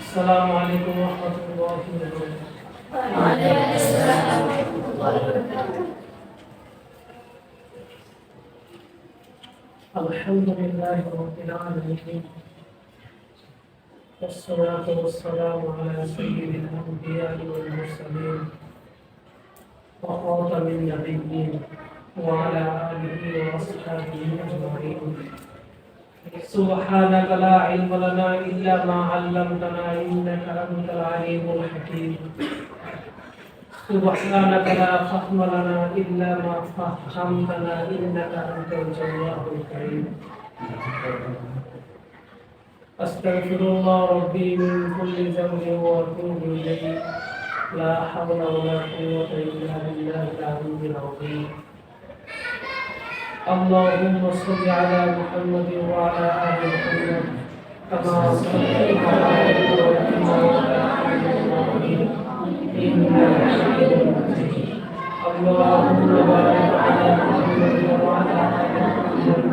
السلام عليكم ورحمة الله وبركاته. وعليكم السلام ورحمة الله وبركاته. الحمد لله رب العالمين، والصلاة والسلام على سيد الأنبياء والمرسلين وخاتم النبيين وعلى آله وأصحابه أجمعين. سبحانك لا علم لنا إلا ما علمتنا إنك أنت العليم الحكيم. سبحانك لا فهم لنا إلا ما فهمتنا إنك أنت الجواد الكريم. أستغفر الله ربي من كل ذنب وأتوب إليه. لا حول ولا قوة إلا بالله العلي العظيم. اللهم صل على محمد وعلى آل محمد كما صليت على إبراهيم وعلى آل إبراهيم إنك حميد مجيد. اللهم بارك على محمد وعلى آل محمد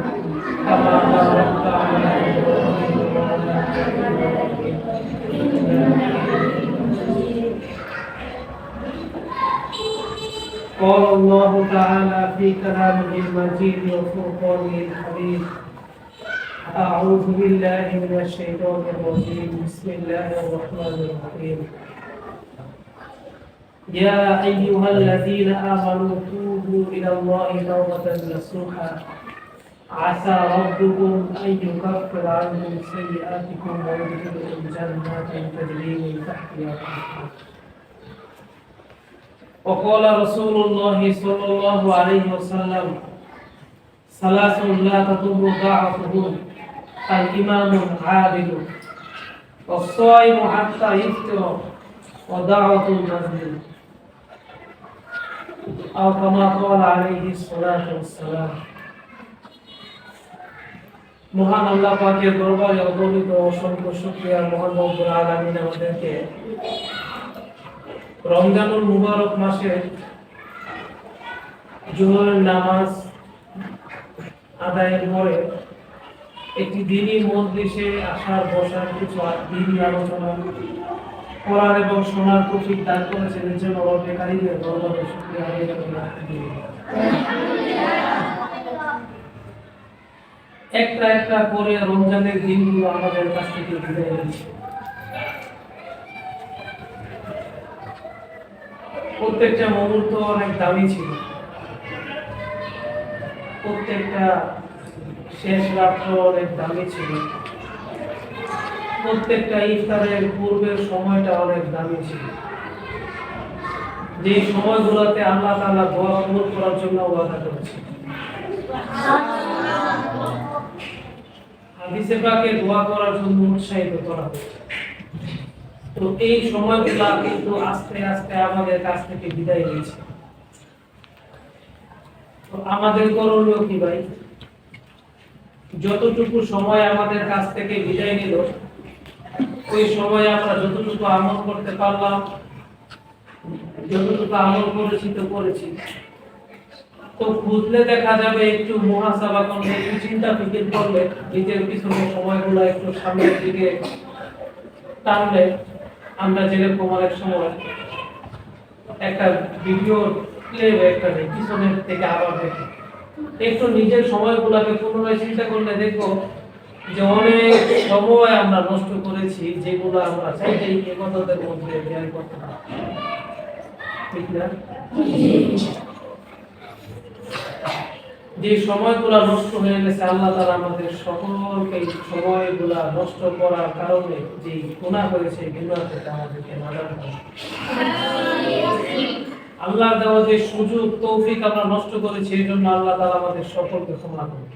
كما باركت على إبراهيم وعلى آل إبراهيم إنك حميد مجيد. قال الله تعالى في كلامه المجيد وفرقانه الحميد: أعوذ بالله من الشيطان الرجيم. بسم الله الرحمن الرحيم. يا أيها الذين آمنوا توبوا إلى الله توبة نصوحا عسى ربكم أن يكفر عنكم سيئاتكم ويدخلكم جنات تجري من تحتها الأنهار. وقال رسول الله صلى الله عليه وسلم: ثلاث لا تضر طاعتهم: الإمام العادل والصائم حتى يفطر ودعوة المظلوم، أو كما قال عليه الصلاة والسلام. মহান আল্লাহ পাকের দরবারে অগণিত অসংখ্য শুকরিয়া। মহান রব্বুল আলামিন আমাদেরকে রমজানুল মুবারক মাসে জোহরের নামাজ আদায়ের পরে একটি দ্বীনি মজলিসে আসার বসার কিছু দ্বীনি আলোচনা করার এবং শোনার তৌফিক দান করেছেন। এর জন্য রব্বে কারীমের দরবারে শুকরিয়া আদায় করি আলহামদুলিল্লাহ। একটা একটা করে রমজানের দিনগুলো আমাদের কাছ থেকে বিদায় নিচ্ছে। প্রত্যেকটা মুহূর্ত অনেক দামি ছিল, প্রত্যেকটা শেষ রাত্র অনেক দামি ছিল, প্রত্যেকটা ইফতারের পূর্বের সময়টা অনেক দামি ছিল। যে সময়গুলোতে আল্লাহ তাআলা দোয়া কবুল করার জন্য ওয়াদা করেছে। হাদিসে পাকে দোয়া করার জন্য উৎসাহিত করা হয়েছে। তো এই সময়গুলা কিন্তু আস্তে আস্তে আমাদের কাছ থেকে বিদায় নিয়েছে। তো আমাদের করণীয় কি ভাই? যতটুকু সময় আমাদের কাছ থেকে বিদায় নিল, ওই সময় আমরা যতটুকু আমল করতে পারলাম, যতটুকু আমল করেছি তো করেছি। তো বুঝলে দেখা যাবে, একটু মুহাসাবা করলে, একটু চিন্তা ফিকির করলে, নিজের পিছনে সময়গুলো একটু সামনের দিকে টানলে, আমরা যেরকম অনেক সময় একটা ভিডিও প্লে একটা পিছনের থেকে আবার দেখি, একটু নিজের সময়গুলোকে পুনরায় চিন্তা করলে দেখবো যে অনেক সময় আমরা নষ্ট করেছি, যেগুলো আমরা চাইতেই ইবাদতের মধ্যে ব্যয় করতে পারি, ঠিক না? যে সময়গুলো নষ্ট হয়ে গেছে, আল্লাহ তাআলা আমাদের সকলকে সময়গুলো নষ্ট করার কারণে যে গুনাহ হয়েছে, গুনাহ থেকে আমাদেরকে নাজাত দান। আল্লাহ দেওয়া যে সুযোগ তৌফিক আমরা নষ্ট করেছি, এই জন্য আল্লাহ তাআলা আমাদের সকলকে ক্ষমা করুন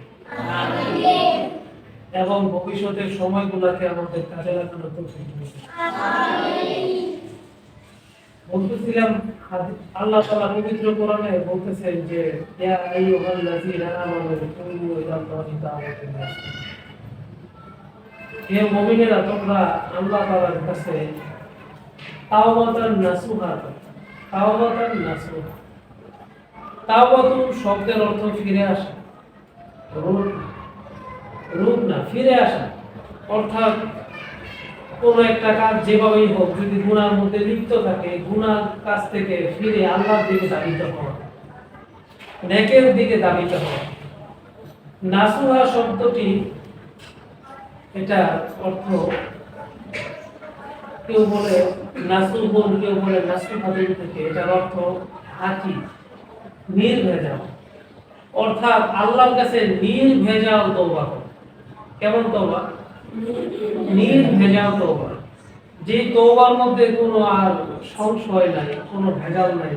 এবং ভবিষ্যতের সময়গুলোকে আমাদের কাজে লাগানোর তৌফিক দিন। বলতেছিলাম, আল্লাহ তাআলা পবিত্র কোরআনে বলতেছেন যে ইয়া আইয়ুহাল্লাযীনা আমানু তুবু ইলাল্লাহি তাওবাতান নাসুহা। হে মুমিনেরা, তোমরা আল্লাহ তাআলার কাছে তাওবাতান নাসুহা, তাওবাতান নাসুহা। তাওবাতু শব্দের অর্থ ফিরে আসা, রূপ না, ফিরে আসা। অর্থাৎ কোন একটা কাজ যেভাবেই হোক যদি গুনার মধ্যে লিপ্ত থাকে, গুনার কাছ থেকে ফিরে আল্লাহর দিকে ধাবিত হওয়া, নেকের দিকে ধাবিত হওয়া। নাসুহা শব্দটি এটা অর্থ কেউ বলে নাসুহুন, কেউ বলে নাসুহাতুন থেকে, এটার অর্থ হাকি, নির্ভেজাল, অর্থাৎ আল্লাহর কাছে নির্ভেজাল তওবা করা। কেমন তওবা? নির্ভেজাল তওবা, যে তওবার মধ্যে কোনো আর সংশয় নাই, কোনো ভেজাল নাই,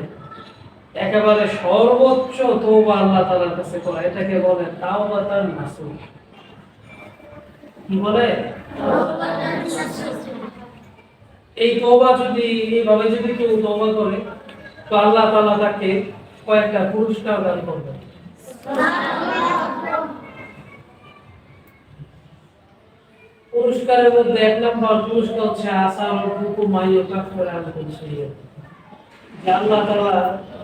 একেবারে সর্বোচ্চ তওবা আল্লাহ তাআলার কাছে করা, এটাকে বলে তাওবাতান নাসুহ। কি বলে? এই তওবা যদি এইভাবে যদি কেউ তওবা করে, তো আল্লাহ তাআলা তাকে কয়েকটা পুরস্কার দান করবেন। পুরস্কারের মধ্যে এক নম্বর পুরস্কার হচ্ছে আসার হুকুমাইয়া কাফারা আল-কুল সাইয়্যিদ, যে আল্লাহ তাআলা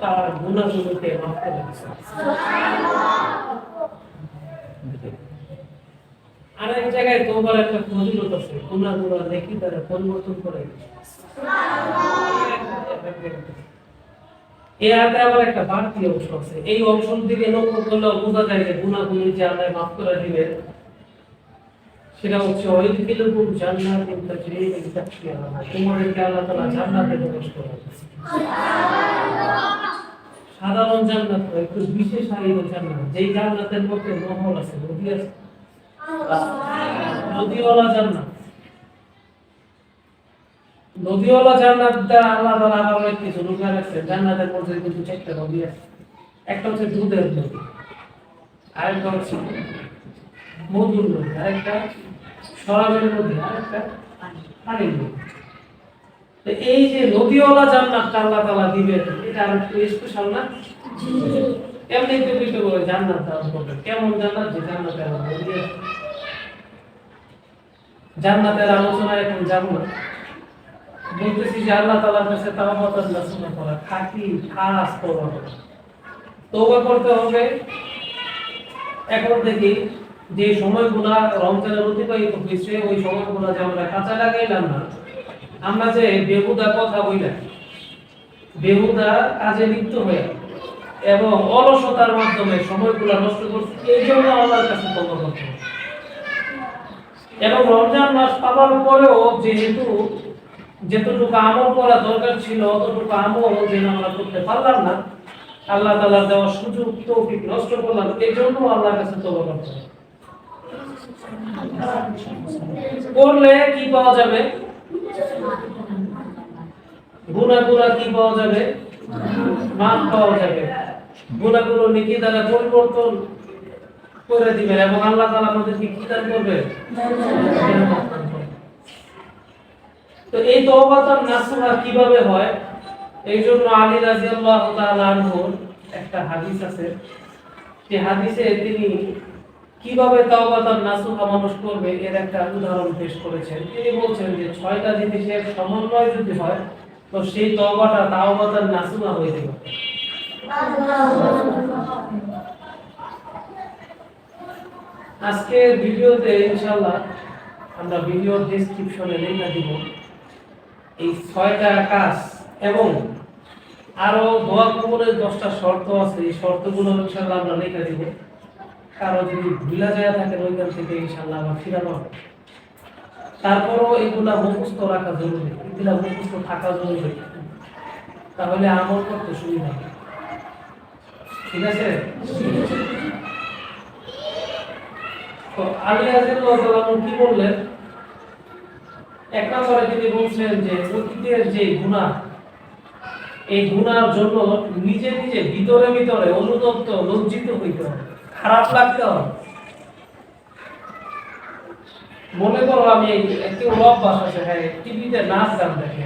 তার গুনাহগুলোকে মাফ করে দিয়েছেন। আরেক জায়গায় তওবার একটা ফজিলত আছে, গুনাহগুলো নেকি দ্বারা পরিবর্তন করে দেয়। এই আয়াতে আবার একটা বাড়তি অংশ আছে, এই অংশের দিকে লক্ষ্য করলে বোঝা যায় যে গুনাহগুলো যে আল্লাহ মাফ করে দিবেন, সেটা হচ্ছে ওয়াইদখিলুকুম জান্নাতিন তাজরি মিন তাহতিহা আল-আনহার, তোমাদেরকে আল্লাহ তাআলা জান্নাতে প্রবেশ করাবেন। সাধারণ জান্নাত নয়, একটু বিশেষ আইনের জান্নাত, যেই জান্নাতের মধ্যে নহর আছে, নদী আছে, নদীওয়ালা জান্নাত। নদীওয়ালা জান্নাত দ্বারা আল্লাহ তাআলা আবার একটি সুযোগ রাখছে, জান্নাতের মধ্যে কিন্তু চারটা নদী আছে। একটা হচ্ছে দুধের নদী, আরেকটা হচ্ছে মধুর নদী, আরেকটা শরাবের নদী, আরেকটা পানির নদী। তো এই যে নদীওয়ালা জান্নাতটা আল্লাহ তাআলা দিবেন, এটা আর একটু স্পেশাল না? এমনি তো কিছু বলে জান্নাত দান করবে। কেমন জান্নাত? যে জান্নাতের নদী আছে। জান্নাতের আলোচনা এখন জানবো, বলতেছি যে আল্লাহ তাআলার কাছে তাওবাতান নাসুহা করা, খাঁটি খাস তওবা করা। তওবা করতে হবে এখন থেকে, যে সময়গুলো রমজানের অতিবাহিত হয়েছে ওই সময়গুলো যে আমরা কাঁচা লাগাইলাম না, আমরা যে বেহুদা কথা বইলাম, বেহুদা কাজে লিপ্ত হয়ে এবং অলসতার মাধ্যমে সময়গুলো নষ্ট করছি, এই জন্য আল্লাহর কাছে তওবা করতে হবে। এবং রমজান মাস পাওয়ার পরেও যেহেতু যতটুকু আমল করা দরকার ছিল অতটুকু আমল যেন আমরা করতে পারলাম না, আল্লাহ তাআলার দেওয়া সুযোগ তৌফিক নষ্ট করলাম, এই জন্য আল্লাহর কাছে তওবা করতে হবে। করলে কি পাওয়া যাবে? গুনাহগুলো কি পাওয়া যাবে? মাফ পাওয়া যাবে। গুনাহগুলো নেকি দ্বারা পরিবর্তন করে দিবেন এবং আল্লাহ তাআলা আমাদেরকে কি দান করবে? তো এই তওবাতান নাসুহা কিভাবে হয়? এই জন্য আলী রাদিয়াল্লাহু তাআলা আনহুর একটা হাদিস আছে, যে হাদিসে তিনি কিভাবে তাওবাতান নাসুহা মানুষ করবে এর একটা উদাহরণ পেশ করেছেন। তিনি বলছেন যে 6টা জিনিসের সমন্বয় যদি হয় তো সেই তওবাটা তাওবাতান নাসুহা হয়ে যাবে। আজকে ভিডিওতে ইনশাআল্লাহ আমরা ভিডিওর ডেসক্রিপশনে লিংক দিব এই 6টা কাজ, এবং আরো দোয়া কবুলের 10টা শর্ত আছে, এই শর্তগুলো ইনশাআল্লাহ আমরা লিখে দিব। কারো যদি ভুলা যায় থাকে ওইখান থেকে ইনশাআল্লাহ আবার ফিরানো হবে। তারপরও এগুলা মুখস্থ রাখা জরুরি, এগুলা মুখস্থ থাকা জরুরি, তাহলে আমল করতে সুবিধা হবে। ঠিক আছে? তো আলী রাদিয়াল্লাহু তাআলা কি বললেন? এক নম্বরে তিনি বলছেন যে অতীতের যে গুনাহ, এই গুনার জন্য নিজে নিজে ভিতরে ভিতরে অনুতপ্ত, লজ্জিত হইতে হবে, খারাপ লাগতে হবে। মনে করো আমি একটু অভ্যাস আছে, হ্যাঁ টিভিতে নাচ গান দেখে,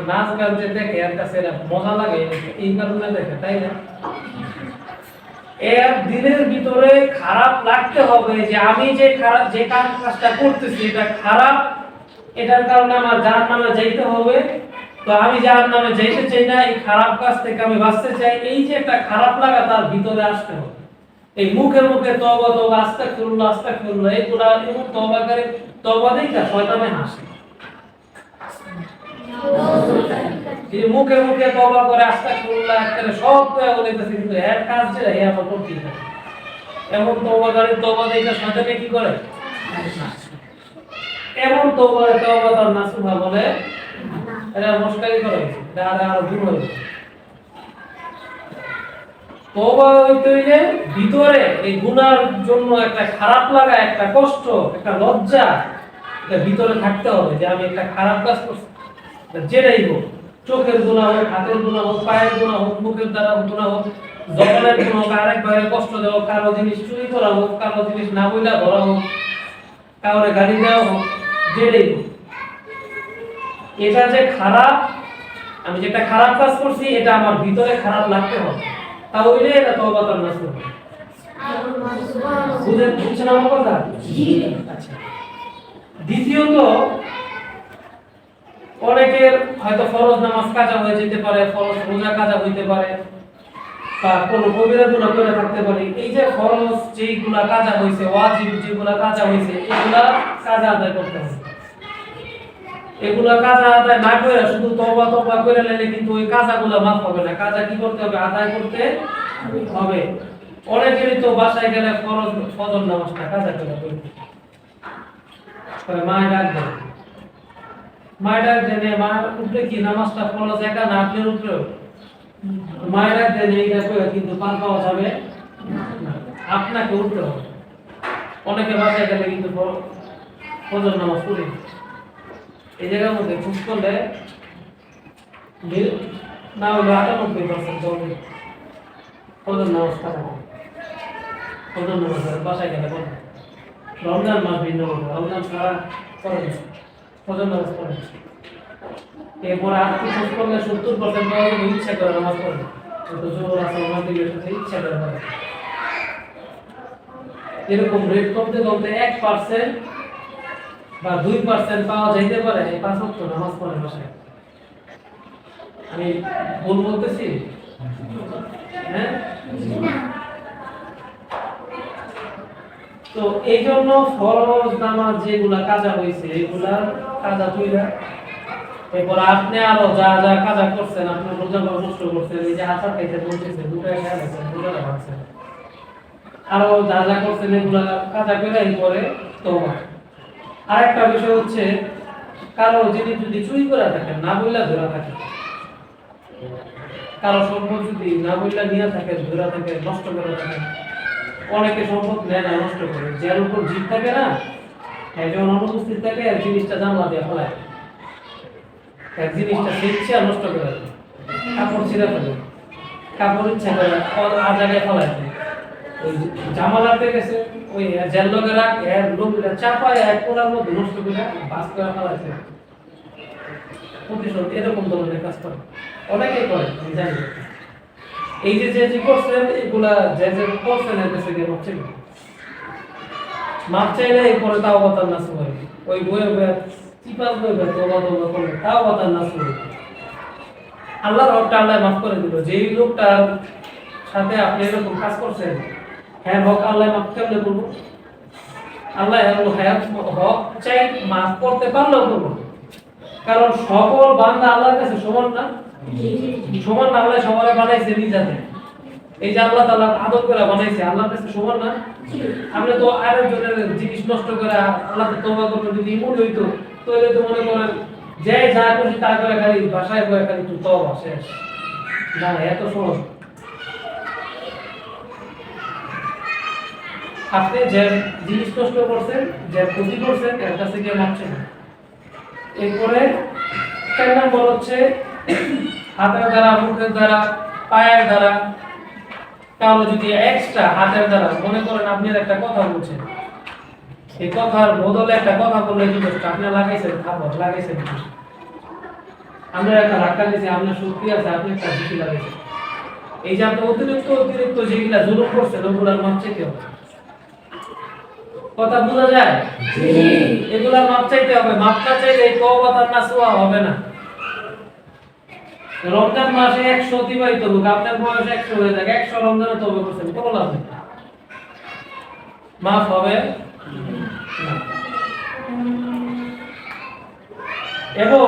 নাচ গান যে দেখে এর কাছে মজা লাগে, এই কারণে দেখে, তাই না? এর দিনের ভিতরে খারাপ লাগতে হবে যে আমি যে খারাপ যে কাজটা করতেছি এটা খারাপ, এটার কারণে আমার জাহান্নামে যাইতে হবে। তো আমি জাহান্নামে যাইতে চাই না, এই খারাপ কাজ থেকে আমি বাঁচতে চাই, এই যে একটা খারাপ লাগা তার ভিতরে আসতে হবে। এই মুখে মুখে তওবা তওবা আস্তাগফিরুল্লাহ আস্তাগফিরুল্লাহ, এইগুলা এমন তওবা করে তওবা দেখা শয়তানে হাসে। এই মুখে মুখে তওবা করে আস্তাগফিরুল্লাহ করে সব দোয়া বলেছে, কিন্তু এর কাজ যেটা এই আমার করতে হয়। এমন তওবাকারী তওবা দেখে শয়তানে কি করে? এমন তওবা তার নাসুহা বলে, এরা মশকারি করে, এটা আর দূর হয়ে তওবা হইতে হইলে ভিতরে এই গুনার জন্য একটা খারাপ লাগা, একটা কষ্ট, একটা লজ্জা এটা ভিতরে থাকতে হবে যে আমি একটা খারাপ কাজ করছি। যেটাই হোক, চোখের গুনাহ হোক, হাতের গুনাহ হোক, পায়ের গুনাহ হোক, মুখের দ্বারা গুনাহ হোক, জবানের গুনাহ হোক, আরেকবারে কষ্ট দেওয়া, কারো জিনিস চুরি করা হোক, কারো জিনিস না বইলা ধরা হোক, কাউরে গালি দেওয়া হোক, যেটাই হোক, এটা যে খারাপ, আমি যেটা খারাপ কাজ করছি এটা আমার ভিতরে খারাপ লাগতে হবে, তাহলে এটা তওবা তার নাসুহ। বুঝছেন আমার কথা? আচ্ছা, দ্বিতীয়ত অনেকের হয়তো ফরজ নামাজ কাজা হয়ে যেতে পারে, ফরজ রোজা কাজা হইতে পারে, বা কোনো কবিরা গুনাহ করে থাকতে পারে। এই যে ফরজ যেইগুলা কাজা হইছে, ওয়াজিব যেগুলা কাজা হইছে, এগুলা কাজা আদায় করতে হবে। এগুলা কাজা আদায় না করে শুধু তওবা করে নিলে কিন্তু ওই কাজাগুলো মাফ হবে না। কাজা কি করতে হবে? আদায় করতে হবে। অনেকেরই তো বাসায় গেলে ফরজ ফজর নামাজটা কাজা করে পরে মায়ের ডাকবে, মায়ের ডাক দেনে মায়ের উপরে কি নামাজটা ফরজ একা না আপনার উপরেও? মায়ের ডাক দেনে এইটা করে কিন্তু পার পাওয়া যাবে না, আপনাকে উঠতে হবে। অনেকে বাসায় গেলে কিন্তু ফজর নামাজ পড়ে এই জায়গার মধ্যে খোঁজ করলে না হলে 98% জমি ফজর নামাজ পড়ে, ফজর নামাজ বাসায় গেলে পড়ে। রমজান মাস ভিন্ন হবে, রমজান ছাড়া পড়ে ফজর নামাজ পড়ে। এরপরে আর কি খোঁজ করলে 70% পাওয়া যাবে ইচ্ছা করে নামাজ পড়ে, তো জোর আছে মাগরিবের সাথে ইচ্ছা করে পড়ে। এরকম রেট কমতে কমতে 1% বা 2% পাওয়া যাইতে পারে এই 5 ওয়াক্ত নামাজ পড়ে বাসায়। আমি ভুল বলতেছি? হ্যাঁ, তো এই জন্য ফরজ নামাজ যেগুলা কাজা হয়েছে এগুলা কাজা কইরা, এরপর আপনি আরো যা যা কাজা করছেন, আপনি রোজা নষ্ট করছেন, এই যে আচার খাইতে বলতেছে দুটো খেয়াল আছে, রোজা রাখছেন, আরো যা যা করছেন এগুলা কাজা কইরা এরপরে তওবা। আরেকটা বিষয় হচ্ছে, কারো জিনিস যদি চুরি করে থাকেন, না বইলা ধরা থাকে, কারো সম্পদ যদি না বইলা নিয়ে থাকে, ধরা থাকে, নষ্ট করে থাকে, অনেকে সম্পদ নেয় না, নষ্ট করে, যার উপর জিদ থাকে না, একজন অনুপস্থিত থাকে, এক জিনিসটা জানলা দিয়ে ফেলায়, এক জিনিসটা ইচ্ছা নষ্ট করে, কাপড় ছিঁড়ে ফেলে, কাপড় ইচ্ছা করে আর জায়গায় ফেলায়, ওই জামালাতে গেছে, ওই জেল লোকের লোকগুলা চাপায় এক কোনার মধ্যে নষ্ট করে বাস করে ফেলাইছে। প্রতিশোধ এরকম ধরনের কাজ করে, অনেকেই করে, আমি জানি। এই যে যে করছেন এগুলা যে যে করছেন এর কাছে গিয়ে মাপ চাইলে এরপরে তাও বাতার নাশ হয়, ওই বইয়ে চিপাল বইয়ে তওবা করলে তাও বাতার নাশ হয়। আল্লাহর হকটা আল্লাহ মাফ করে দিল। যেই লোকটার সাথে আপনি এরকম কাজ করছেন, হ্যাঁ হক আল্লাহ মাফ কেমনে করবো? আল্লাহ হক চাই মাফ করতে পারলেও করবো, কারণ সকল বান্দা আল্লাহর কাছে সমান না, সমান না। আল্লাহ সবাই বানাইছে নিজাতে, এই যে আল্লাহ তাআলা আদর করে বানাইছে, আল্লাহর কাছে সমান না। আপনি তো আরেকজনের জিনিস নষ্ট করে আল্লাহকে তওবা করবেন, যদি ইমন হইতো তাহলে তো মনে করেন যে যা করছি তা করে খালি বাসায় বয়ে খালি তো তওবা শেষ না, এত সহজ। আপনি যে জিনিস নষ্ট করছেন, যে ক্ষতি করছেন, এর কাছে গিয়ে মাপ চাইবেন। এরপরে 4 নম্বর হচ্ছে, হাতের দ্বারা, মুখের দ্বারা, পায়ের দ্বারা, কারো যদি এক্সট্রা হাতের দ্বারা মনে করেন আপনি একটা কথা বলছেন, এই কথার বদলে একটা কথা বললে যথেষ্ট, আপনি লাগাইছেন খাবার, লাগাইছেন আপনার একটা ধাক্কা দিয়েছে, আপনার শক্তি আছে, আপনি একটা বেশি লাগাইছেন, এই যে আপনি অতিরিক্ত যেগুলা জুলুম করছেন ওগুলার মাপ চাইতে হবে। কথা বোঝা যায়? এগুলার মাপ চাইতে হবে। মাপটা চাইলে এই তওবা তার নাসুহা হবে না। রমজান মাসে 100 অতিবাহিত হোক, আপনার বয়স 100 হয়ে যাক, 100 রমজানে তওবা করছেন, কোনো লাভ নেই, মাফ হবে না। এবং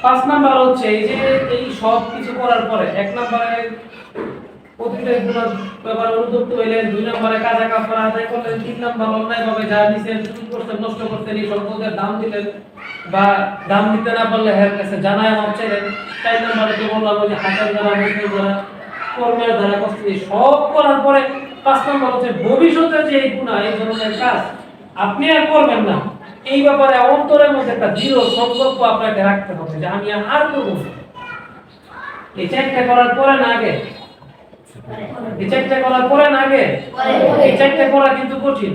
5 নাম্বার হচ্ছে এই যে এই সব কিছু করার পরে 1 নম্বরে প্রতিটা গুনাহ ব্যাপারে অনুতপ্ত হইলেন, 2 নম্বরে কাজা কাফারা আদায় করলেন, 3 নম্বর অন্যায়ভাবে যা নিছেন চুরি করতেন নষ্ট করতেন এই সম্পদের দাম দিলেন বা দাম দিতে না পারলে এর কাছে জানায় মাপ চাইলেন, 4 নম্বরে যে বললাম ওই যে হাতের দ্বারা মুখের দ্বারা কর্মের দ্বারা কষ্ট এই সব করার পরে 5 নম্বর হচ্ছে ভবিষ্যতে যে এই গুনাহ এই ধরনের কাজ আপনি আর করবেন না, এই ব্যাপারে অন্তরের মধ্যে একটা দৃঢ় সংকল্প আপনাকে রাখতে হবে যে আমি আর করব না। এই চারটা করার পরে না আগে, এই চারটা করার পরে না আগে, এই চারটা করা কিন্তু কঠিন,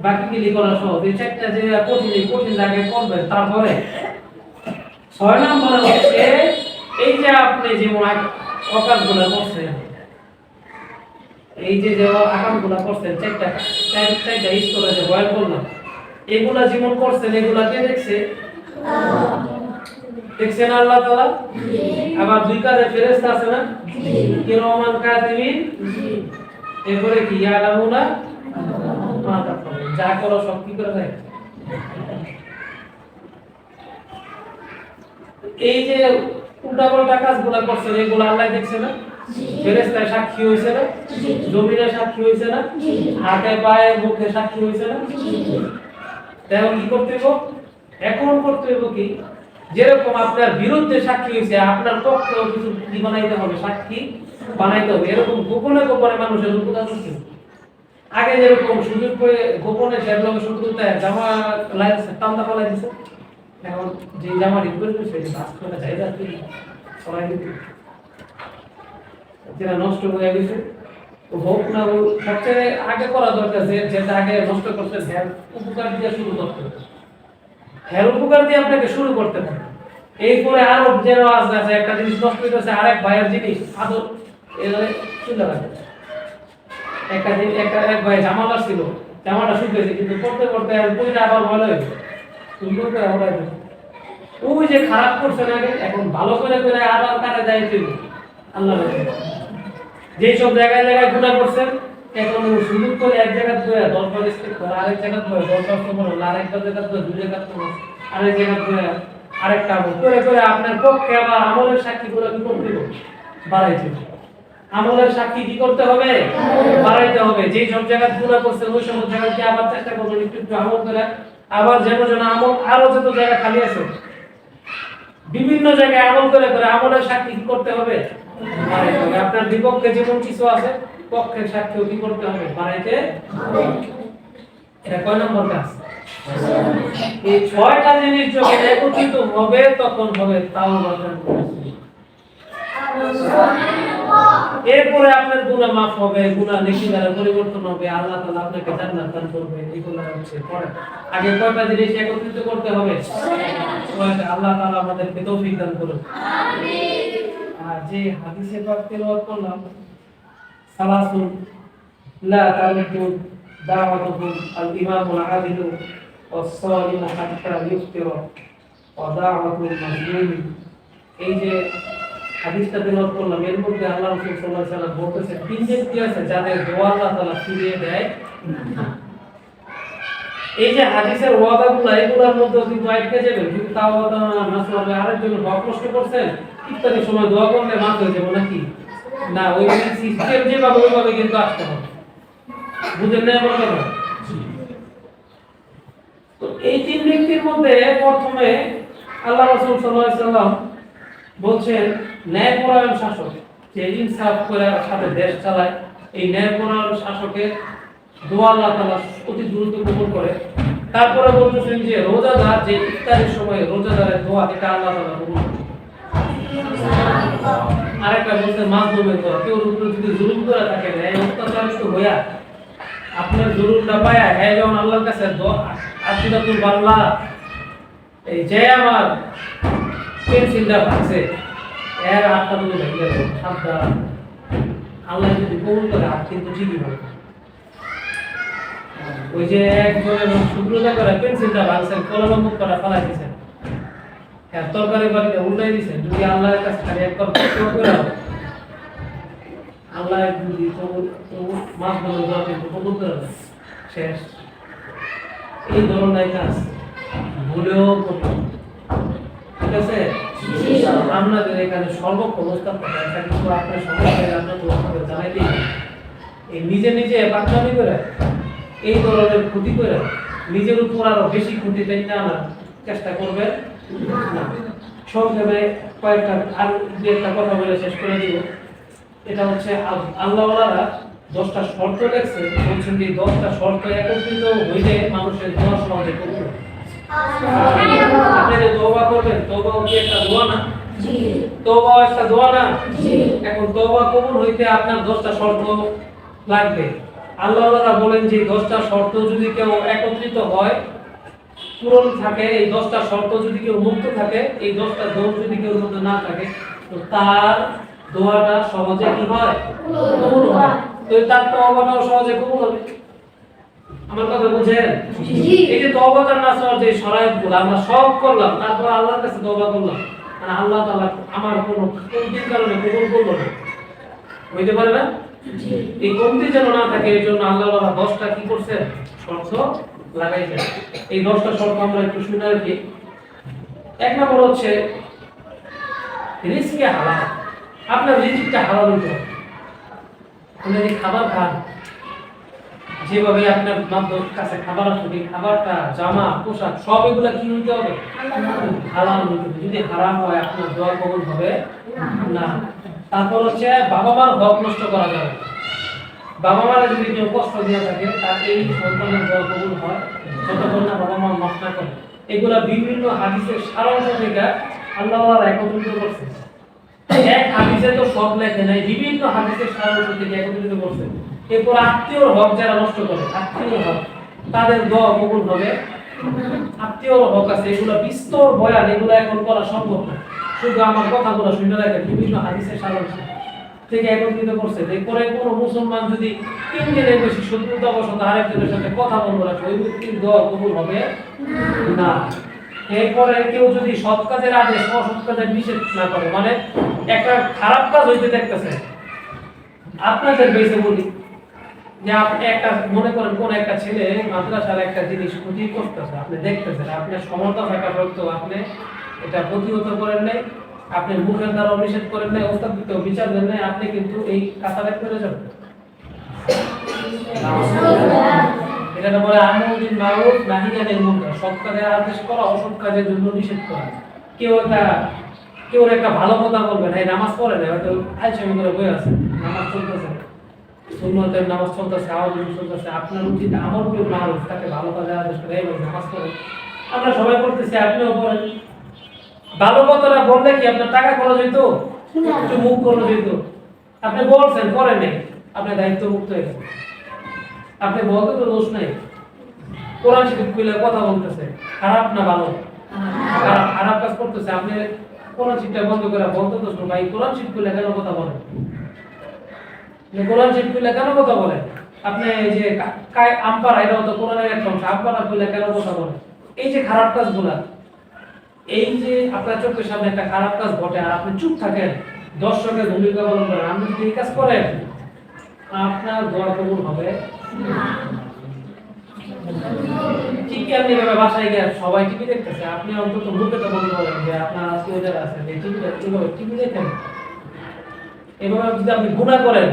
বাকি গুলি করা সহজ। এই চারটা যে কঠিন এই কঠিন আগে করবেন, তারপরে 6 নম্বরে হচ্ছে এই যে আপনি যে অকাজগুলো করছেন, এই যে যে আকামগুলো করছেন চারটা স্তরে যে বয়ান করলাম, এগুলা জীবন করছেন এগুলা কে দেখছে? দেখছেন আল্লাহ তাআলা। আবার 2 কাজে ফেরেশতা আছে না, কিরামান কাতিবিন, এরপরে কি ইয়ালামুনা মা তাফআলুন, যা করো সব কি করে যায়। এই যে উল্টাপাল্টা কাজগুলা করছেন এগুলা আল্লাহ দেখছে না, ফেরেশতা সাক্ষী হইছে না, জমিনে সাক্ষী হইছে না, হাতে পায়ে মুখে সাক্ষী হইছে না। এখন কি করতে হবে? এখন করতে হবে কি, যেরকম আপনার বিরুদ্ধে সাক্ষী হইছে আপনার পক্ষেও কিছু কি বানাইতে হবে, সাক্ষী বানাইতে হবে। এরকম গোপনে গোপনে মানুষের উপকার করতে হবে। আগে যেরকম সুযোগ করে গোপনে সেগুলোকে শত্রুতায় জামা লাইছে টান্দা ফলাই দিছে, এখন যে জামা রিপোর্ট করছে সেটা বাস করে যাই যাচ্ছে সবাই যেটা নষ্ট হয়ে গেছে হোক না হোক, সবচেয়ে আগে করা দরকার যে যেটা আগে নষ্ট করতে হ্যাঁ উপকার দিয়ে শুরু করতে হবে, হ্যাঁ উপকার দিয়ে আপনাকে শুরু করতে হবে। এরপরে আরো যেন আছে একটা জিনিস নষ্ট হইতেছে আরেক ভাইয়ের জিনিস আদর এভাবে চলে রাখে। একটা দিন এক ভাই জামা ছিল, জামাটা শুকিয়েছে কিন্তু করতে করতে আর বইটা আবার ভালো হয়েছে, সুন্দর করে আবার ওই যে খারাপ করছে না আগে, এখন ভালো করে করে আবার কাটা যায় তুই আল্লাহ যেই সব জায়গায় জায়গায় গুনাহ করছেন এখন সুযোগ করে এক জায়গায় ধরে 10 বার স্টেপ করে আরেক জায়গায় ধরে 10 বার সময় আরেকটা জায়গায় ধরে 2 জায়গায় ধরে আরেক জায়গায় ধরে আরেকটা করে করে আপনার পক্ষে আবার আমলের সাক্ষী করে কি করতে হবে, বাড়াইতে হবে। আমলের সাক্ষী কি করতে হবে, বাড়াইতে হবে। যেই সব জায়গায় গুনাহ করছেন ওই সব জায়গায় কি আবার চেষ্টা করবেন একটু একটু আমল করে, আবার যেন যেন আমল আরো যত জায়গা খালি আছে বিভিন্ন জায়গায় আমল করে করে আমলের সাক্ষী কি করতে হবে, বাড়াইতে হবে। আপনার বিপক্ষে যেমন কিছু আছে পক্ষের সাক্ষীও কি করতে হবে, বাড়াইতে হবে। এটা কয় নম্বর কাজ? এই 6টা জিনিস যখন একত্রিত হবে তখন হবে তাওবা। এরপরে আপনার গুনাহ মাফ হবে, গুনাহ নেকি দ্বারা পরিবর্তন হবে, আল্লাহ তাআলা আপনাকে জান্নাত দান করবে। এগুলো হচ্ছে পরে আগে কয়টা জিনিস একত্রিত করতে হবে, আল্লাহ তাআলা আমাদেরকে তৌফিক দান করুন, আমিন। আর যে হাদিসে পাক তেলাওয়াত করলাম, সালাসুন লা তারুদু দাওয়াতুহুম আল ইমামুল আদিলু ওয়াস সালিমু হাত্তা ইফতিরা ওয়া দাওয়াতুল মাজলুম, এই যে হাদিসটা তেলাওয়াত করলাম এর মধ্যে আল্লাহ রাসূল সাল্লাল্লাহু আলাইহি ওয়াসাল্লাম বলতেছেন তিনটে কি আছে যাদের দোয়া আল্লাহ তাআলা ফিরিয়ে দেয় না। এই যে হাদিসের ওয়াদাগুলো এগুলোর মধ্যে কিন্তু আটকে যাবেন, কিন্তু তাও না শুনলে আরেকজন হক নষ্ট করছেন ইত্যাদি সময় দোয়া করলে মাফ হয়ে যাবে নাকি না, ওই সিস্টেম যেভাবে ওইভাবে কিন্তু আসতে হবে, বুঝেন না আমার কথা? তো এই তিন ব্যক্তির মধ্যে প্রথমে আল্লাহ রাসূল সাল্লাল্লাহু আলাইহি ওয়াসাল্লাম বলছেন ন্যায়পরায়ণ শাসক যে ইনসাফ করে সাথে দেশ চালায়, এই ন্যায়পরায়ণ শাসকের দোয়া আল্লাহ তাআলা অতি দ্রুত কবুল করে। তারপরে বলতেছেন যে রোজাদার যে ইফতারের সময় রোজাদারের দোয়া এটা আল্লাহ তাআলা কবুল করে। আরেকটা বলতে মাজলুমের দোয়া, কেউ যদি জুলুম করে থাকে ন্যায় অত্যাচারিত হইয়া আপনার জুলুমটা পায়া হ্যাঁ যখন আল্লাহর কাছে দোয়া আশিরাতুল বাল্লা এই যে আমার পেন্সিলটা ভাঙছে এর হাতটা তুমি ভেঙে গেল সাবধান, আল্লাহ যদি কবুল করে হাত কিন্তু ঠিকই হবে। ওই যে একজনের শুক্রতা করে পেন্সিলটা ভাঙছেন কলম মুখ করা ফেলাই দিয়েছেন, হ্যাঁ তরকারি বাড়িতে উল্টাই দিয়েছেন, যদি আল্লাহর কাছে খালি একবার করে আল্লাহ যদি মাছ ধরে দেওয়া কিন্তু কবুল করে দেয় শেষ। এই ধরনের কাজ ভুলেও করতে ঠিক আছে? আপনাদের এখানে সর্বক্ষণ ওস্তাদ থাকে, একটা কিছু আপনার সমস্যা আপনার ওস্তাদকে জানাই দিই। এই নিজে নিজে পাকনামি করে এই ধরনের ক্ষতি করে নিজের উপর আরো বেশি ক্ষতি তাই না আনার চেষ্টা করবে না। সংক্ষেপে কয়েকটা আর দু একটা কথা বলে শেষ করে দিব। এটা হচ্ছে আল্লাহওয়ালারা 10টা শর্ত দেখছে, বলছেন যে 10টা শর্ত একত্রিত হইলে মানুষের দোয়া সহজে কবুল হয়। আপনি যে তওবা করবেন, তওবাও কি একটা দোয়া না? তওবাও একটা দোয়া না? এখন তওবা কবুল হইতে আপনার 10টা শর্ত লাগবে। আল্লাহওয়ালারা বলেন যে 10টা শর্ত যদি কেউ একত্রিত হয়, পূরণ থাকে, এই 10টা শর্ত যদি কেউ মুক্ত থাকে, এই 10টা দোষ যদি কেউ মধ্যে না থাকে, তো তার দোয়াটা সহজে কি হয়? কবুল হয়। তো তার তওবাটাও সহজে কবুল হবে। আমার কথা বুঝেন? এই যে তওবাটা না করার যে শরায়তগুলো আমরা সব করলাম, তারপর আল্লাহর কাছে তওবা করলাম, মানে আল্লাহ তাআলা আমার কোনো কমতির কারণে কবুল করলো না, হইতে পারে না? এই কমতি যেন না থাকে এই জন্য আল্লাহ তাআলা 10টা কি করছে? শর্ত লাগাইছেন। এই 10টা শর্ত আমরা একটু শুনে রাখি। এক নম্বর হচ্ছে রিজকে হালাল। আপনার রিজিকটা হালাল হইতে হবে। আপনি যে খাবার খান, যেভাবে আপনার মাধ্যম কাছে খাবার আসবে, খাবারটা, জামা, পোশাক সব এগুলা কি হইতে হবে? হালাল হইতে হবে। যদি হারাম হয় আপনার দোয়া কবুল হবে না। তারপর হচ্ছে বাবা মার হক নষ্ট করা যাবে। বাবা মারা যদি কেউ কষ্ট দিয়ে থাকে, তার এই সন্তানের দোয়া কবুল হয় যতক্ষণ না বাবা মা মাফ না করে। এগুলা বিভিন্ন হাদিসের সারাংশ থেকে আল্লাহ একত্রিত করছে। এক হাদিসে তো সব লেখে নাই, বিভিন্ন হাদিসের সারাংশ থেকে একত্রিত করছে। এরপর আত্মীয়র হক যারা নষ্ট করে, আত্মীয়র হক, তাদের দোয়া কবুল হবে। আত্মীয়র হক আছে, এগুলো বিস্তর বয়ান, এগুলো এখন করা সম্ভব না। শুধু আমার কথাগুলো শুনে রাখেন, বিভিন্ন হাদিসের সারাংশ থেকে একত্রিত করছে। এরপরে কোনো মুসলমান যদি 3 দিনের বেশি শত্রুতা বশত আরেকজনের সাথে কথা বলবো রাখে, ওই ব্যক্তির দোয়া কবুল হবে না। এরপরে কেউ যদি সৎ কাজের আদেশ অসৎ কাজের নিষেধ না করে, মানে একটা খারাপ কাজ হইতে দেখতেছে, আপনাদের বেঁচে বলি যে আপনি একটা মনে করেন কোন একটা ছেলে মাদ্রাসার একটা জিনিস ক্ষতি করতেছে, আপনি দেখতেছেন, আপনার সমর্থন থাকা সত্ত্বেও আপনি এটা প্রতিহত করেন নাই, আপনি মুখের দ্বারা নিষেধ করেন নাই, ওস্তাদ দিতেও বিচার দেন নাই, আপনি কিন্তু এই কাতারে করে যাবেন। এটা বলে আমরুল বিল মারুফ নাহি আনিল মুনকার, সৎ কাজের আদেশ করা, অসৎ কাজের জন্য নিষেধ করা। কেউ একটা ভালো কথা বলবেন, এই নামাজ পড়ে না, হয়তো আইসামি করে বই আছে, নামাজ চলতেছে, সুন্নতের নামাজ চলতেছে, আওয়াজ চলতেছে, আপনার উচিত আমরুল বিল মারুফ, তাকে ভালো কাজের আদেশ করে, এই নামাজ পড়ে। আমরা সবাই পড়তেছি, আপনিও পড়েন। ভালো কথাটা বললে কি আপনার টাকা খরচ হইতো? একটু মুখ খরচ হইতো? আপনি বলছেন, করেন নাই, আপনার দায়িত্ব মুক্ত হয়ে গেছে। আপনি বলতে তো দোষ নাই। কোরআন শরীফ খুলে কথা বলতেছে, খারাপ না ভালো? খারাপ কাজ করতেছে, আপনি কোরআন শরীফটা বন্ধ করে বলতে দোষ না। ভাই কোরআন শরীফ খুলে কেন কথা বলেন? কোরআন শরীফ খুলে কেন কথা বলেন? আপনি এই যে আমপারা, এটাও তো কোরআনের একটা অংশ, আমপারা খুলে কেন কথা বলেন? এই যে খারাপ কাজগুলা, এই যে আপনার চোখের সামনে একটা খারাপ কাজ ঘটে আর আপনি চুপ থাকেন, দর্শকের ভূমিকা পালন করেন, আপনি যদি এই কাজ করেন, আপনার দোয়া কবুল হবে না। ঠিকই আপনি এভাবে বাসায় গিয়ে সবাই টিভি দেখতেছে, আপনি অন্তত মুখে তো বলতে পারেন যে আপনার আত্মীয়দের আছে, টিভি দেখেন। এভাবে যদি আপনি গুনাহ করেন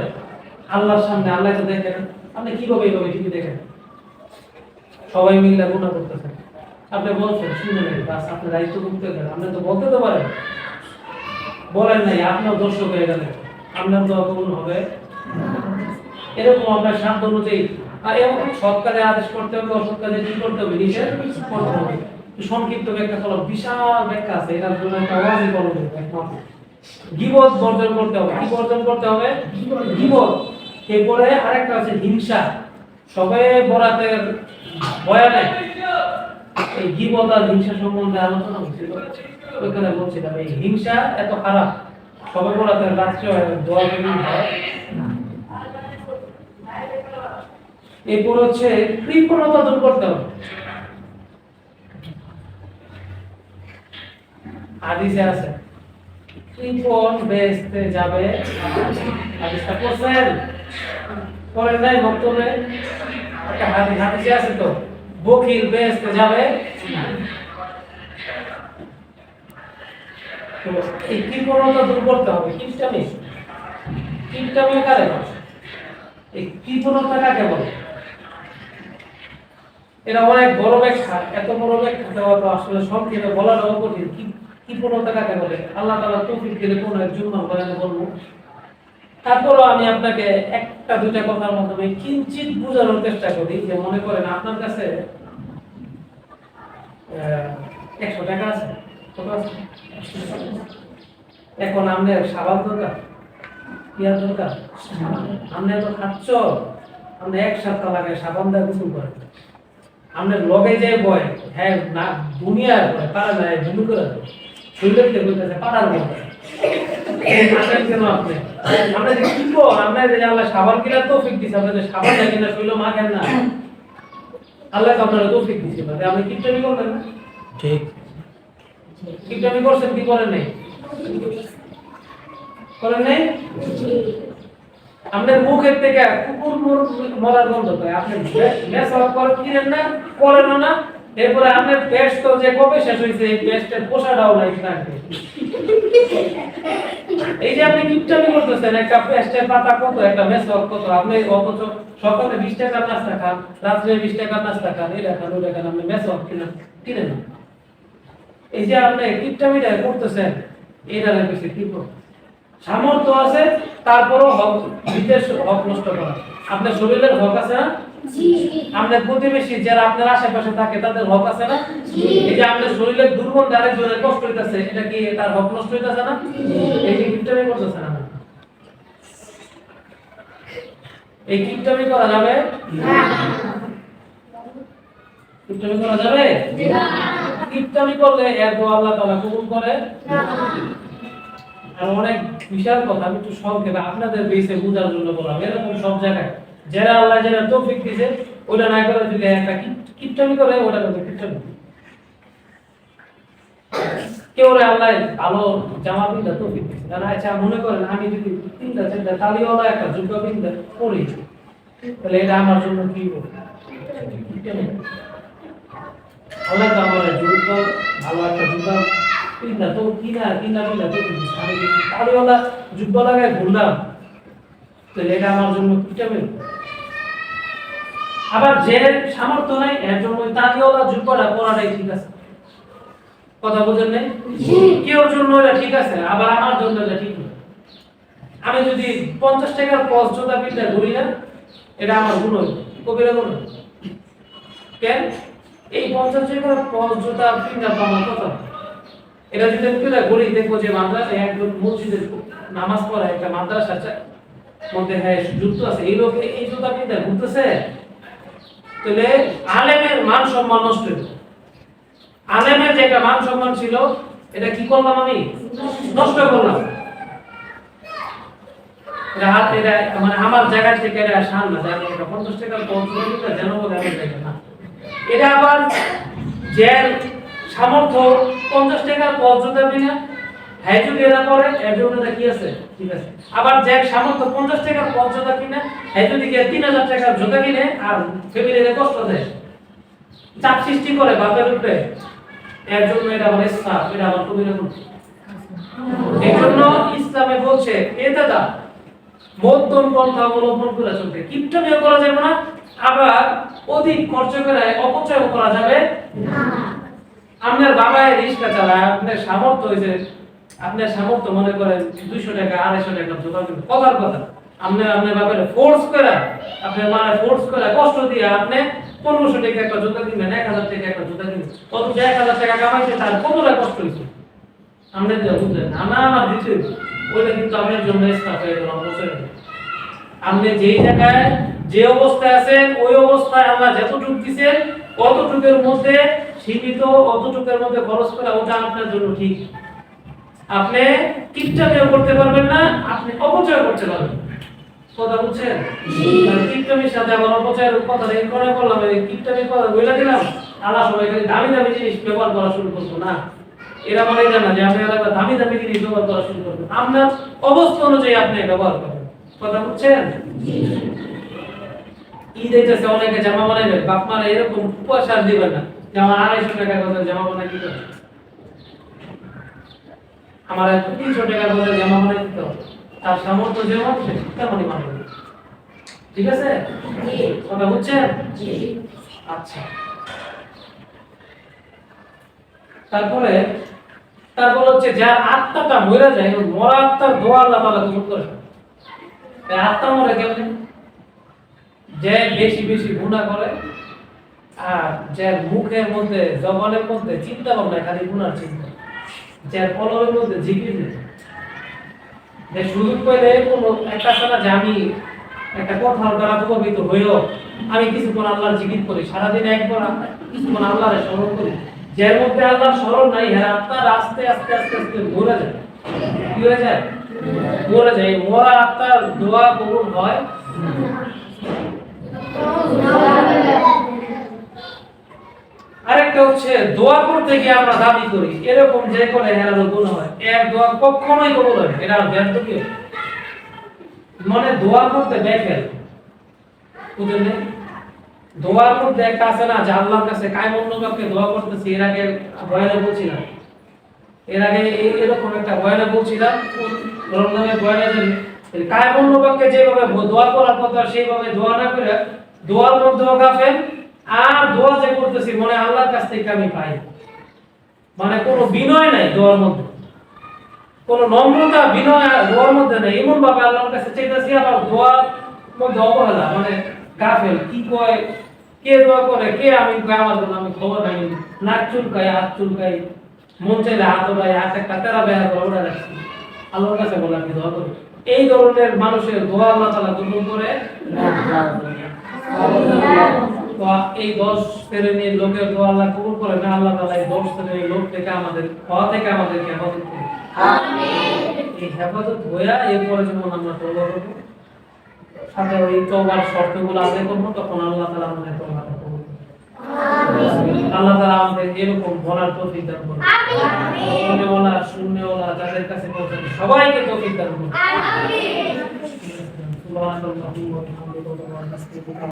আল্লাহর সামনে, আল্লাহ তো দেখেন, আপনি কিভাবে এইভাবে টিভি দেখেন? সবাই মিলে গুনাহ করতেছেন, আপনি বলছেন শুনে নেই, বাস আপনার দায়িত্ব করতে গেলেন, আপনি তো বলতে তো পারেন, বলেন নাই, আপনার দর্শক হয়ে গেলেন, আপনার দোয়া কবুল হবে। এরকম আপনার সাধ্য অনুযায়ী এবং সৎ কাজে আদেশ করতে হবে, অসৎ কাজে কি করতে হবে? নিষেধ করতে হবে। সংক্ষিপ্ত ব্যাখ্যা করলাম, বিশাল ব্যাখ্যা আছে, এটার জন্য একটা ওয়াজি করতে হবে। গীবত বর্জন করতে হবে। কি বর্জন করতে হবে? গীবত। এরপরে আরেকটা আছে হিংসা। সবে বরাতের বয়ানে এই গীবত আর হিংসা সম্বন্ধে আলোচনা হচ্ছিল, ওইখানে বলছিলাম এই হিংসা এত খারাপ, সবে বরাতের রাত্রে দোয়া কবুল হয় না। এরপর হচ্ছে কৃপণতা দূর করতে হবে। হাদিসে আছে কৃপণ বেহেশতে যাবে, হাদিসটা পড়ছেন? পড়েন নাই বক্তব্যে? একটা হাদিসে আছে তো, বখিল বেহেশতে যাবে। তো এই কৃপণতা দূর করতে হবে। কিপটামি কারে বলে? এই কৃপণতা কাকে বলে? এটা অনেক বড় ব্যাখ্যা, এত বড় ব্যাখ্যা দেওয়া তো আসলে সংক্ষেপে বলাটাও কঠিন। কৃপণতা কাকে বলে আল্লাহ তাআলা তৌফিক দিলে কোন এক জুম্মার বয়ানে বলবো। তারপরও আমি আপনাকে একটা দুইটা কথার মাধ্যমে কিঞ্চিত বোঝানোর চেষ্টা করি যে মনে করেন আপনার কাছে 100 টাকা আছে, কত আছে? এখন আপনার সাবান দরকার, পিয়া দরকার, আপনি তো খাচ্ছ, আপনি এক সপ্তাহ লাগে সাবান দিয়ে গোসল করেন, আপনার লগে যে বয় হ্যাঁ না দুনিয়ার বয় পারা যায় ভূমি করে শরীরকে বলতেছে পাড়ার মধ্যে আসেন কেন আপনি? আমরা যে কি কর, আমরা যে আল্লাহ সাবান কিনা তৌফিক দিছে, আমরা যে সাবান না কিনা শরীর মাখেন না, আল্লাহ তো আপনারা তৌফিক দিছে, মানে আপনি কিপটামি করবেন না? ঠিক। কিপটামি করছেন কি করেন নাই? করেন নাই? আপনার মুখের থেকে কুকুর মরার গন্ধ পায়, আপনি মেসওয়াক করেন না, করেন না, এরপরে আপনার পেস্ট তো যে কবে শেষ হয়েছে এই পেস্টের পোষাটাও নাই থাকে। এই যে আপনি কিপটামি করতেছেন, একটা পেস্টের পাতা কত, একটা মেসওয়াক কত, আপনি অথচ সকালে 20 টাকার নাস্তা খান, রাত্রে 20 টাকার নাস্তা খান, এটা খান ওটা খান, আপনি মেসওয়াক কিনেন না। এই যে আপনি কিপটামিটা করতেছেন, এটা লাগছে কি করব? সামর্থ্য আছে তারপরও হক বিদেশ হক নষ্ট করা। আপনার শরীরের হক আছে না? জি। আপনার প্রতিবেশী যারা আপনার আশেপাশে থাকে তাদের হক আছে না? জি। এই যে আপনার শরীরের দুর্গন্ধ আরেকজনের কষ্ট হইতাছে, এটা কি তার হক নষ্ট হইতাছে না? এই যে কিপটামি করতেছে না, এই কিপটামি করা যাবে না। কিপটামি করা যাবে না। কিপটামি করলে এর দোয়া আল্লাহ তাআলা কবুল করে না। আর অনেক বিশাল কথা, আমি একটু সংক্ষেপে আপনাদের বেসে বোঝার জন্য বললাম। এরকম সব জায়গায় যারা আল্লাহ যারা তৌফিক দিয়েছে ওটা না করে যদি একটা কিপটামি করে ওটা করবে কিপটামি। কেউ আল্লাহ ভালো জামা পিন্দা তৌফিক দিয়েছে, তারা আচ্ছা মনে করেন আমি যদি 3-4টা তালিওয়ালা একটা জুব্বা পিন্দা পরি, তাহলে এটা আমার জন্য কি হবে? আল্লাহ তো আমার জুব্বা ভালো একটা জুব্বা পিন্দা তো কিনা পিন্দা তো আমি যদি তালিওয়ালা জুব্বা লাগায় ঘুরলাম, তাহলে এটা আমার জন্য কিপটামি। আবার যে সামর্থ্য নাই এর জন্য তালিওয়ালা জুব্বাটা পরাটাই ঠিক আছে। কথা বুঝেন নাই? কেউ জন্য এটা ঠিক আছে, আবার আমার জন্য এটা ঠিক না। আমি যদি 50 টাকার পজ জুতা পিন্দা ঘুরি না, এটা আমার গুণ হইল, কবিরা গুণ। কেন? এই 50 টাকার পজ জুতা পিন্দা তো আমার কথা। এটা যদি পিন্দা ঘুরি দেখবো যে মাদ্রাসা একজন মসজিদে নামাজ পড়ে একটা মাদ্রাসার মধ্যে হ্যাঁ যুক্ত আছে, এই লোক এই জুতা পিন্দা ঘুরতেছে, তাহলে আলেমের মান সম্মান নষ্ট হইল। আলেমের যে একটা মান সম্মান ছিল এটা কি করলাম আমি? নষ্ট করলাম। এটা মানে আমার জায়গা থেকে এটা শান না, জানি এটা 50 টাকার পঞ্চমটা যেন বলে আমার জায়গা না। এটা আবার যে সামর্থ্য 50 টাকার পঞ্চটা বিনা হ্যাঁ যদি এরা করে এর জন্য এটা কি আছে? ঠিক আছে। আবার যে সামর্থ্য 50 টাকার পঞ্চটা কিনা হ্যাঁ যদি 3000 টাকার জুতা কিনে আর ফ্যামিলিতে কষ্ট দেয়, চাপ সৃষ্টি করে বাপের উপরে, এর জন্য এটা আবার ইসলাম, এটা আবার কবিরা গুণ। এই জন্য ইসলামে বলছে এ দাদা মধ্যম পন্থা অবলম্বন করে চলতে, কিপটামিও করা যাবে না, আবার অধিক খরচ করে অপচয় করা যাবে না। আপনার বাবায় রিক্সা চালায়, আপনার সামর্থ্য হয়েছে, আপনার সামর্থ্য মনে করেন 200 টাকা 250 টাকা জোগাড় করতে, কথার কথা আপনার বাবার ফোর্স করে, আপনার মায়ের ফোর্স করে কষ্ট দিয়ে আপনি 1500 টাকা একটা জুতা কিনবেন, 1000 টাকা একটা জুতা কিনবেন, অত 1000 টাকা কামাইছে তার কতটা কষ্ট হয়েছে আপনার যা বুঝলেন না আমার দিতে ওইটা কিন্তু আপনার জন্য স্টাফ হয়ে গেল। অবশ্যই আপনি যেই জায়গায় যে অবস্থায় আছেন ওই অবস্থায় আল্লাহ যতটুকু দিয়েছেন অতটুকুর মধ্যে সীমিত, অতটুকুর মধ্যে খরচ করা ওটা আপনার জন্য ঠিক। আপনি কিপটামিও করতে পারবেন না, আপনি অপচয় করতে পারবেন। কথা বুঝছেন? কিপটামির সাথে আবার অপচয়ের কথা এই করে বললাম, এই কিপটামির কথা বলে দিলাম, আল্লাহ সবাই খালি দামি দামি জিনিস ব্যবহার করা শুরু করবো না। এরা মানে জানা যে আপনি আলাদা দামি দামি জিনিস ব্যবহার করা শুরু করবেন, আপনার অবস্থা অনুযায়ী আপনি ব্যবহার করবেন। কথা বুঝছেন? ঈদ হইতেছে অনেকে জামা বানাইবে, বাপ মারা এরকম পয়সা দিবেন না যে আমার 250 টাকা করে জামা বানাই কি করবে। আমার 300 টাকা করে জমা করে দিতে হবে, তার সামর্থ্য যেমন সে তেমনই মানবে। ঠিক আছে? কথা বুঝছেন? আচ্ছা, তারপরে হচ্ছে যার আত্মাটা মরে যায়, মরা আত্মার দোয়া আল্লাহ তাআলা কবুল করে। তাই আত্মা মরে কেমনে? যে বেশি বেশি গুনাহ করে, আর যার মুখের মধ্যে জবানের মধ্যে চিন্তা ভাবনা খালি গুনার চিন্তা, যার কলমের মধ্যে জিকির নেই, যে সুযোগ পেলে কোনো একটা সারা যে আমি একটা কথার দ্বারা প্রভাবিত হইও আমি কিছুক্ষণ আল্লাহর জিকির করি, সারাদিন একবার কিছুক্ষণ আল্লাহর স্মরণ করি, যার মধ্যে আল্লাহর স্মরণ নাই, হ্যাঁ আত্মার আস্তে আস্তে আস্তে আস্তে মরে যায়। কি হয়ে যায়? মরে যায়। মরা আত্মার দোয়া কবুল হয়। আরেকটা হচ্ছে দোয়া করতে গিয়ে আমরা দাবি করি এরকম যে করে হেরানো গুণ হয়, এর দোয়া কখনোই কবুল হয় না। এটা ব্যর্থ কি মানে দোয়া করতে দেখেন, বুঝলেন? দোয়ার মধ্যে একটা আছে না যে আল্লাহর কাছে কায়মুল্লাহকে দোয়া করতেছি। এর আগে বয়ানে বলছিলাম, এরকম একটা বয়ানে বলছিলাম, রমজানের বয়ানে যে কায়মুল্লাহকে যেভাবে দোয়া করার কথা সেইভাবে দোয়া না করে দোয়ার মধ্যেও গাফেল, আর দোয়া যে করতেছি মনে আল্লাহর কাছ থেকে আমি পাই, মানে কোনো বিনয় নাই দোয়ার মধ্যে, কোনো নম্রতা বিনয় দোয়ার মধ্যে নেই। এমন ভাবে আল্লাহর কাছে চাইতেছি, আবার দোয়ার মধ্যে অবহেলা, মানে গাফেল। কি কয়, কে দোয়া করে, কে আমি আমার জন্য আমি খবর নাই, নাক চুলকাই, হাত চুলকাই, মন চাইলে হাত ওড়াই, হাত একটা তেরা বেহা করে ওড়া রাখছি, আল্লাহর কাছে বলে আমি দোয়া করি। এই ধরনের মানুষের দোয়া আল্লাহ তাআলা কবুল করে না। তো এই 10 শ্রেণীর লোকের দোয়া আল্লাহ কবুল করে না। আল্লাহ তাআলা এই 10 শ্রেণীর লোক থেকে আমাদের হওয়া থেকে আমাদেরকে হেফাজত করুন। আমিন। এই হেফাজত হইয়া এরপরে যখন আমরা তওবা করব, সাথে ওই তওবার শর্তগুলো আদায় করব, তখন আল্লাহ তাআলা আমাদের তওবাটা কবুল করবেন। আমিন। আল্লাহ তাআলা আমাদের এরকম বলার তৌফিক দান করুন। আমিন। শূন্যওয়ালা যাদের কাছে পৌঁছাবে সবাইকে তৌফিক দান করুন। আমিন। সুবহানাল্লাহি ওয়া বিহামদিহি।